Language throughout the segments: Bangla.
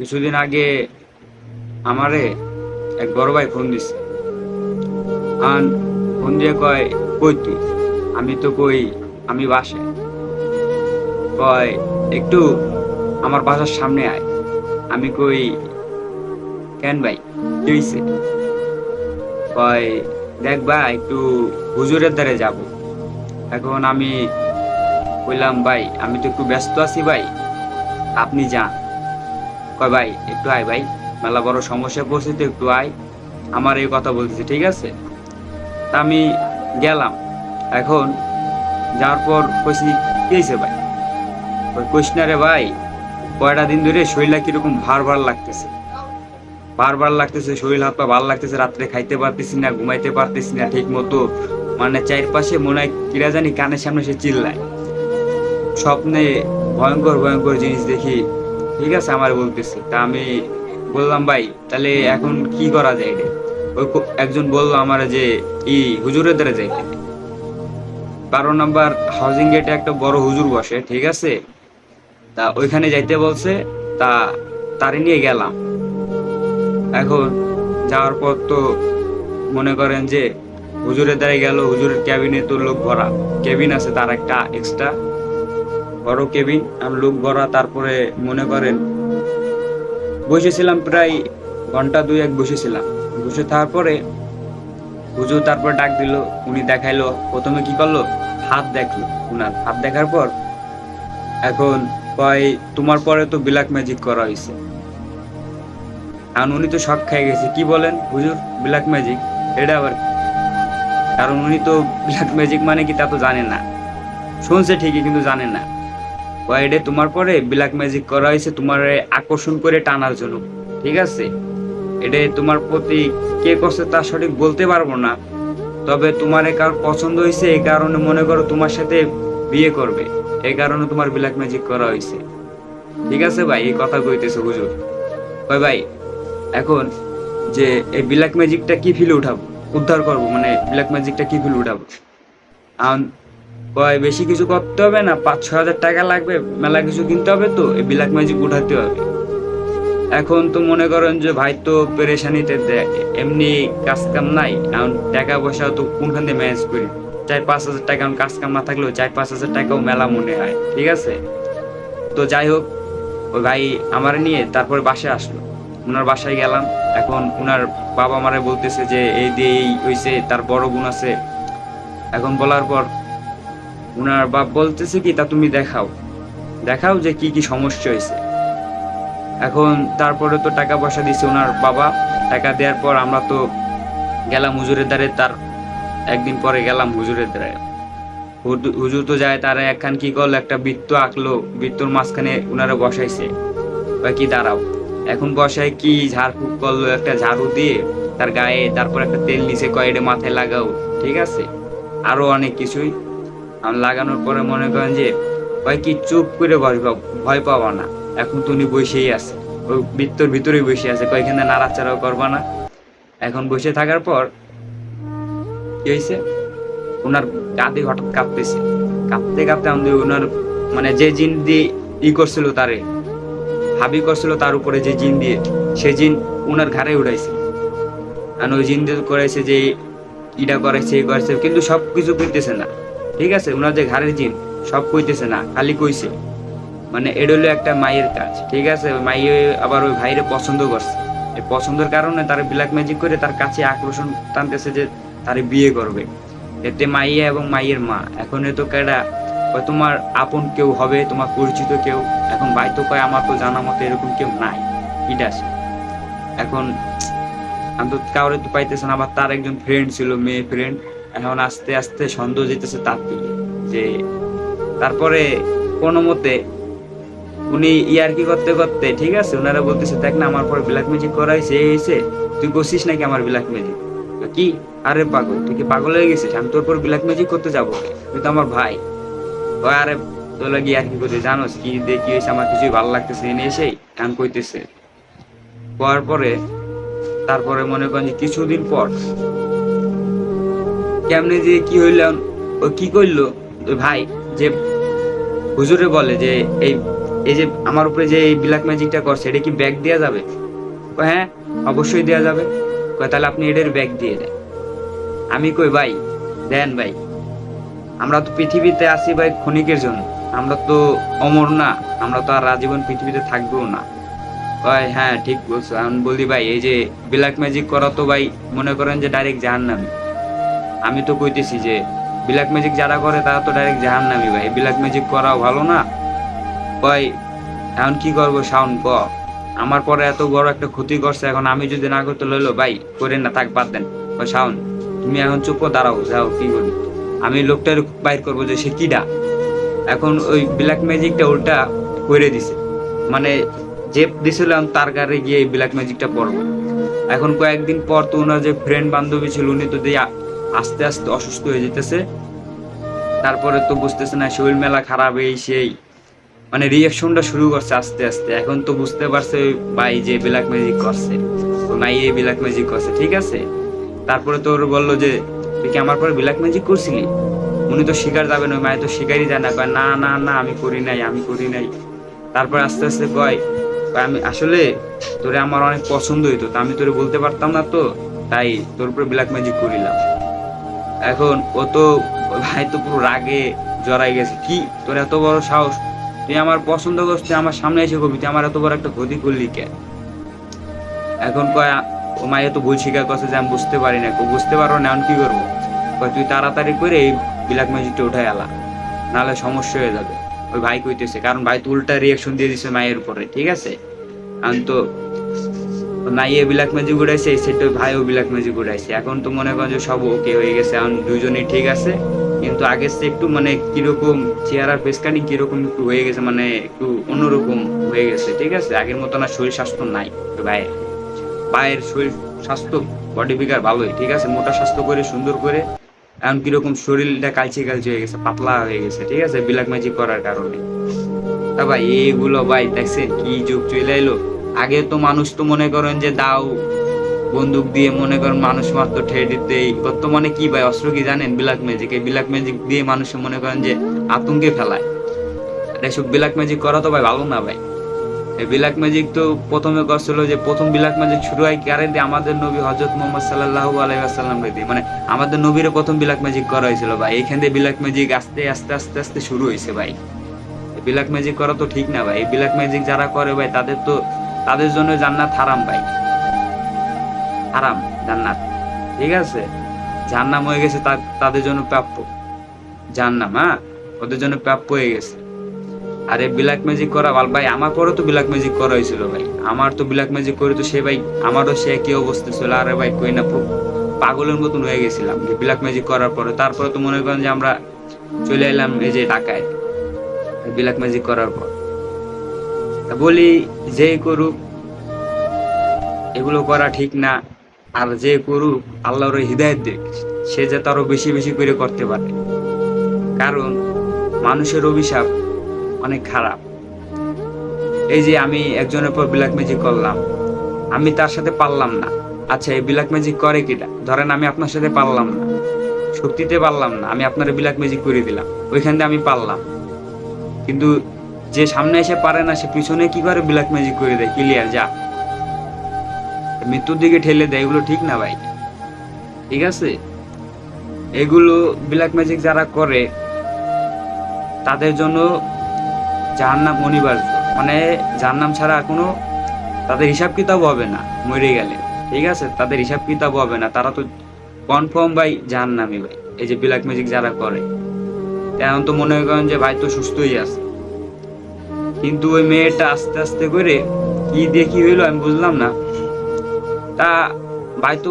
কিছুদিন আগে আমারে এক বড় ভাই ফোন দিছে। আর ফোন দিয়ে কয়, কই তুই? আমি তো কই আমি বাসায়। কয় একটু আমার বাসার সামনে আয়। আমি কই কেন ভাই, কি হইছে? কয় দেখ ভাই, একটু হুজুরের দ্বারে যাব। এখন আমি কইলাম ভাই আমি তো একটু ব্যস্ত আছি ভাই, আপনি যান। কয় ভাই একটু আয় ভাই, মেলা বড় সমস্যা পড়ছে তো একটু আয়। আমার এই কথা বলতেছে, ঠিক আছে। তা আমি গেলাম। এখন যাওয়ার পর কইছি কি হয়েছে ভাই? কইস না রে ভাই, কয়টা দিন ধরে শরীরটা কিরকম ভার ভার লাগতেছে, বারবার লাগতেছে, শরীর হাত পা ভালো লাগতেছে, রাত্রে খাইতে পারতেছি না, ঘুমাইতে পারতেছি না ঠিক মতো। মানে চারপাশে মনে হয় কিরা জানি কানের সামনে সে চিল্লায়, স্বপ্নে ভয়ঙ্কর ভয়ঙ্কর জিনিস দেখি। ঠিক আছে, আমার বলতেছে। তা আমি বললাম ভাই তাহলে এখন কি করা যায় রে? একজন বললো আমার যে হুজুরের দ্বারা যাইতে। 12 নম্বর হাউজিং গেটে একটা বড় হুজুর বসে, ঠিক আছে। তা ওইখানে যাইতে বলছে। তা তারে নিয়ে গেলাম। এখন যাওয়ার পর তো মনে করেন যে হুজুরের দ্বারা গেল, হুজুরের ক্যাবিনে তো লোক ভরা। কেবিন আছে তার একটা এক্সট্রা বড় কেবিন, আর লোক ভরা। তারপরে মনে করেন বসেছিলাম প্রায় ঘন্টা দুই এক বসেছিলাম। বসে থাকার পরে হুজুর তারপর ডাক দিল। উনি দেখাইলো, প্রথমে কি করলো, হাত দেখলো। উনার হাত দেখার পর এখন কয় তোমার পরে তো ব্ল্যাক ম্যাজিক করা হয়েছে। কারণ উনি তো শক খেয়ে গেছে, কি বলেন হুজুর ব্ল্যাক ম্যাজিক, এটা আবার? কারণ উনি তো ব্ল্যাক ম্যাজিক মানে কি তা তো জানে না, শুনছে ঠিকই কিন্তু জানে না। এটা তোমার পরে ব্ল্যাক ম্যাজিক করা হয়েছে তোমার আকর্ষণ করে টানার জন্য, ঠিক আছে। এটা তোমার প্রতি কে করছে তা সঠিক বলতে পারবো না, তবে তোমার কার পছন্দ হয়েছে এই কারণে মনে করো তোমার সাথে বিয়ে করবে, এই কারণে তোমার ব্ল্যাক ম্যাজিক করা হয়েছে। ঠিক আছে ভাই, এই কথা কইতেছে হুজুর। কয় ভাই এখন যে এই ব্ল্যাক ম্যাজিকটা কি ফিলে উঠাবো, উদ্ধার করবো, মানে ব্ল্যাক ম্যাজিকটা কি ফিলে উঠাবো? কয় বেশি কিছু করতে হবে না, 5-6 হাজার টাকা লাগবে, মেলা কিছু কিনতে হবে, তো এই ব্ল্যাক ম্যাজিক উঠাতে হবে। এখন তো মনে করেন যে ভাই তো পেরেশানিতে এমনি কাজ কাম নাই, এখন টাকা পয়সা তো কোনখান দিয়ে ম্যানেজ করি। 4-5 হাজার টাকা এখন কাজ কাম না থাকলেও 4-5 হাজার টাকাও মেলা মনে হয়, ঠিক আছে। তো যাই হোক, ওই ভাই আমার নিয়ে তারপরে বাসায় আসলো। ওনার বাসায় গেলাম। এখন ওনার বাবা আমারে বলতেছে যে এই দিয়ে এই হইছে, তার বড় বোন আছে। এখন বলার পর উনার বাপ বলতেছে কি তা তুমি দেখাও, দেখাও যে কি কি সমস্যা হয়েছে। এখন তারপরে তো টাকা পয়সা দিছে ওনার বাবা। টাকা দেওয়ার পর আমরা তো গেলাম হুজুরের দ্বারে। তার একদিন পরে গেলাম হুজুরের দ্বারে। হুজুর তো যায়, তারা একখান কি করলো, একটা বৃত্ত আঁকলো, বৃত্তর মাঝখানে উনারা বসাইছে বা কি দাঁড়াও। এখন বসায় কি ঝাড়ফুঁক করলো একটা ঝাড়ু দিয়ে তার গায়ে, তারপর একটা তেল নিচে কয় এটা মাথায় লাগাও, ঠিক আছে। আরো অনেক কিছুই লাগানোর পরে মনে করেন যে ভাই কি চুপ করে বসবা, ভয় পাবা না। এখন তো উনি বসেই আছে, ওই বৃত্তর ভিতরেই বসে আছে, কয়েকখানে নাড়াচাড়াও করবা না। এখন বসে থাকার পর কি হয়েছে, ওনার কাঁধে হঠাৎ কাঁপতেছে। কাঁপতে কাঁপতে আমাদের ওনার মানে যে জিন দিয়ে করছিল তারে, হাবি করছিল তার উপরে যে জিন দিয়ে, সে জিন ওনার ঘাড়ে উঠাইছে। আর ওই জিন দিয়ে করাইছে যে ইটা করাইছে, এই করাইছে, কিন্তু সবকিছু কইতেছে না, ঠিক আছে। ওনার যে ঘাড়ের জিন সব কইতেছে না, খালি কইছে মানে এটা হলো একটা মায়ের কাজ, ঠিক আছে। মাইয়ে আবার ওই ভাইরে পছন্দ করছে, এই পছন্দের কারণে তার ব্ল্যাক ম্যাজিক করে তার কাছে আকর্ষণ টানতেছে যে তারে বিয়ে করবে। এতে মাইয়া এবং মাইয়ের মা এখন তো কেডা, তোমার আপন কেউ হবে, তোমার পরিচিত কেউ। এখন ভাই তো কয় আমার তো জানা মতো এরকম কেউ নাই, এটা আছে। এখন আমি তো কাউরে তো পাইতেছে না। আবার তার একজন ফ্রেন্ড ছিল, মেয়ে ফ্রেন্ড। এখন আস্তে আস্তে সন্দেহ যেতেছে তার দিকে, যে তারপরে কোনো মতে উনি ইয়ার্কি করতে করতে, ঠিক আছে, ওনারা বলতেছে দেখ না আমার পরে ব্ল্যাক ম্যাজিক করা হয়েছে, এই হয়েছে, তুই করছিস নাকি আমার ব্ল্যাক ম্যাজিক? কি, আরে পাগল, তুই কি পাগল হয়ে গেছিস? আমি তোর পর ব্ল্যাক ম্যাজিক করতে যাবো? তুই তো আমার ভাই। ও আরে তোর লাগি আর কি করতে জানোস কি দেখি হয়েছে, আমার কিছুই ভালো লাগতেছে এনে এসেই গান কইতেছে। করার পরে তারপরে মনে করেন যে কিছুদিন পর কেমনে যে কি হইলাম, ও কি করলো ওই ভাই, যে হুজুরে বলে যে এই এই যে আমার উপরে যে এই ব্ল্যাক ম্যাজিকটা করছে এটা কি ব্যাগ দেওয়া যাবে? কয় হ্যাঁ অবশ্যই দেওয়া যাবে। কয় তাহলে আপনি এটার ব্যাগ দিয়ে দেন। আমি কই ভাই দেন ভাই, আমরা তো পৃথিবীতে আছি ভাই ক্ষণিকের জন্য, আমরা তো অমর না, আমরা তো আর আজীবন পৃথিবীতে থাকবো না। ভাই হ্যাঁ ঠিক বলছো। আমি বলি ভাই এই যে ব্ল্যাক ম্যাজিক করা তো ভাই মনে করেন যে ডাইরেক্ট জাহান্নামী। আমি তো কইতেছি যে ব্ল্যাক ম্যাজিক যারা করে তারা তো ডাইরেক্ট জাহান্নামী ভাই, ব্ল্যাক ম্যাজিক করাও ভালো না। ভাই এখন কি করবো শাওন ক, আমার পরে এত বড় একটা ক্ষতি করছে, এখন আমি যদি না করতে লইলো ভাই করেন না থাক বাদ দেন। শাওন তুমি এখন চুপ দাঁড়াও, যাও কি করি আমি লোকটার বাইর করবো যে সে কিডা। এখন ওই ব্ল্যাক ম্যাজিকটা উল্টা করে দিছে, মানে যে দিছিলাম তার গাড়ি গিয়ে এই ব্ল্যাক ম্যাজিকটা পড়বো। এখন কয়েকদিন পর তো ওনার যে ফ্রেন্ড বান্ধবী ছিল উনি তো দিয়ে আস্তে আস্তে অসুস্থ হয়ে যেতেছে। তারপরে তো বুঝতেছে না শরীর মেলা খারাপ, এই সেই মানে রিয়াকশনটা শুরু করছে আস্তে আস্তে। এখন তো বুঝতে পারছে ভাই যে ব্ল্যাক ম্যাজিক করছে, তো নাই এই ব্ল্যাক ম্যাজিক করছে ঠিক আছে। তারপরে তো ওর বললো যে তুই কি আমার পরে ব্ল্যাক ম্যাজিক করছিলি? উনি তো শিকার যাবেন, ওই মায়ের তো শিকারই যায় না, কয় না না না আমি করি নাই আমি করি নাই। তারপর আস্তে আস্তে কয় আমি আসলে তোরে আমার অনেক পছন্দ হইতো, তা আমি তোরে বলতে পারতাম না তো, তাই তোর উপরে ব্ল্যাক ম্যাজিক করিলাম। এখন ও তো ভাই তো পুরো রাগে জড়াই গেছে, কি তোর এত বড় সাহস, তুই আমার পছন্দ করছিস, তুই আমার সামনে এসে কবি তুই আমার এত বড় একটা ক্ষতি করলি কে? এখন কয় ও মায়ে তো ভুল স্বীকার করছে যে আমি বুঝতে পারি না। বুঝতে পারো না এখন কি করবো? কয় তুই তাড়াতাড়ি করে এই ব্ল্যাক ম্যাজিকটা উঠাই আলা, নাহলে সমস্যা হয়ে যাবে। ওই ভাই কইতেছে, কারণ ভাই তো উল্টা রিয়াকশন দিয়ে দিছে মায়ের উপরে ঠিক আছে। আমি তো মাইয়ে ব্ল্যাক ম্যাজিক উড়াইছে, এই সেটা ভাইও ব্ল্যাক ম্যাজিক উড়াইছে। এখন তো মনে করেন যে সব ওকে হয়ে গেছে, এখন দুজনেই ঠিক আছে। কিন্তু আগের চেয়ে একটু মানে কিরকম চেহারার ফেসকানি কিরকম একটু হয়ে গেছে, মানে একটু অন্যরকম হয়ে গেছে ঠিক আছে। আগের মতো না শরীর স্বাস্থ্য নাই ভাইয়ের, ভাইয়ের শরীর স্বাস্থ্য বডি ফিগার ভালোই ঠিক আছে, মোটা স্বাস্থ্য করে সুন্দর করে। এখন কিরকম শরীরটা কালচে কালচে হয়ে গেছে, পাতলা হয়ে গেছে ঠিক আছে ব্ল্যাক ম্যাজিক করার কারণে। তা ভাই এইগুলো ভাই দেখছেন কি যুগ চলে এলো। আগে তো মানুষ তো মনে করেন যে দাও বন্দুক দিয়ে মনে করেন মানুষ মাত্র ঠেয়ে দিতে, বর্তমানে কি ভাই অস্ত্র কি জানেন? Black magic. এই ব্ল্যাক ম্যাজিক দিয়ে মানুষ মনে করেন যে আতঙ্কে ফেলায়। আর এসব ব্ল্যাক ম্যাজিক করা তো ভাই ভালো না ভাই। এই ব্ল্যাক ম্যাজিক তো প্রথমে করছিল যে প্রথম ব্ল্যাক ম্যাজিক শুরু হয় কারে দিয়ে? আমাদের নবী হযরত মুহাম্মদ সাল্লাল্লাহু আলাইহি ওয়াসাল্লাম দিয়ে, মানে আমাদের নবীর প্রথম ব্ল্যাক ম্যাজিক করা হয়েছিল ভাই। এইখান থেকে ব্ল্যাক ম্যাজিক আস্তে আস্তে আস্তে আস্তে শুরু হয়েছে ভাই। ব্ল্যাক ম্যাজিক করা তো ঠিক না ভাই। এই ব্ল্যাক ম্যাজিক যারা করে ভাই তাদের তো তাদের জন্য জান্নাত হারাম ভাই, হারাম জান্নাত ঠিক আছে। জাহান্নাম হয়ে গেছে তাদের জন্য প্রাপ্য, জাহান্নাম হ্যাঁ ওদের জন্য প্রাপ্য হয়ে গেছে। আরে ব্ল্যাক ম্যাজিক করা ভালো ভাই, আমার পরে তো ব্ল্যাক ম্যাজিক করা হয়েছিল ভাই। আমার তো ব্ল্যাক ম্যাজিক করে তো সে ভাই আমারও সে একই অবস্থা ছিল। আরে ভাই কই না পাগলের মতন হয়ে গেছিলাম যে ব্ল্যাক ম্যাজিক করার পরে। তারপরে তো মনে করেন যে আমরা চলে এলাম এই যে ঢাকায় ব্ল্যাক ম্যাজিক করার পর। বলি যে করুক এগুলো করা ঠিক না, আর যে করুক আল্লাহর হিদায়াত দেখ, সে যাতে আরো বেশি বেশি করে করতে পারে। কারণ মানুষের অভিশাপ অনেক খারাপ। এই যে আমি একজনের পর ব্ল্যাক ম্যাজিক করলাম, আমি তার সাথে পারলাম না, আচ্ছা এই ব্ল্যাক ম্যাজিক করে কিটা? ধরেন আমি আপনার সাথে পারলাম না, শক্তিতে পারলাম না, আমি আপনার ব্ল্যাক ম্যাজিক করে দিলাম, ওইখান থেকে আমি পারলাম। কিন্তু যে সামনে এসে পারে না সে পিছনে কি করে ব্ল্যাক ম্যাজিক করে দেয়, ক্লিয়ার যা মৃত্যুর দিকে ঠেলে দেয়। এগুলো ঠিক না ভাই ঠিক আছে। এগুলো ব্ল্যাক ম্যাজিক যারা করে তাদের জন্য জাহান্নাম অনিবার্য, মানে জাহান্নাম ছাড়া কোনো তাদের হিসাব কিতাব হবে না মরে গেলে ঠিক আছে। তাদের হিসাব কিতাব হবে না, তারা তো কনফার্ম ভাই জাহান্নামী ভাই। এই যে ব্ল্যাক ম্যাজিক যারা করে, এখন তো মনে করেন যে ভাই তো সুস্থই আছে, কিন্তু ওই মেয়েটা আস্তে আস্তে করে কি দিয়ে কি হইলো আমি বুঝলাম না। তা ভাই তো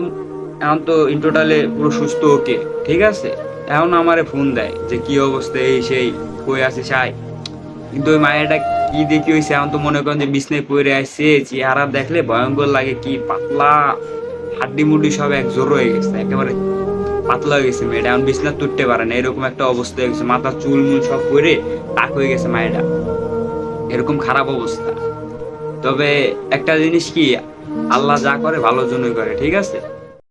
এখন তো ইন টোটালে পুরো সুস্থ ওকে ঠিক আছে। এখন আমারে ফোন দেয় যে কি অবস্থা এই সেই কই আছে সাই। কিন্তু ওই মায়েরটা কি দেখি হয়েছে, এখন তো মনে করেন যে বিছনায় পড়ে আসছে, চেহারা দেখলে ভয়ঙ্কর লাগে, কি পাতলা হাড্ডি মুড্ডি সব এক জোর হয়ে গেছে, একেবারে পাতলা হয়ে গেছে মেয়েটা। এখন বিছনা তুলতে পারে না, এরকম একটা অবস্থা হয়ে গেছে, মাথা চুল মুল সব পরে টাক হয়ে গেছে মায়েরা, এরকম খারাপ অবস্থা। তবে একটা জিনিস কি, আল্লাহ যা করে ভালোর জন্যই করে ঠিক আছে।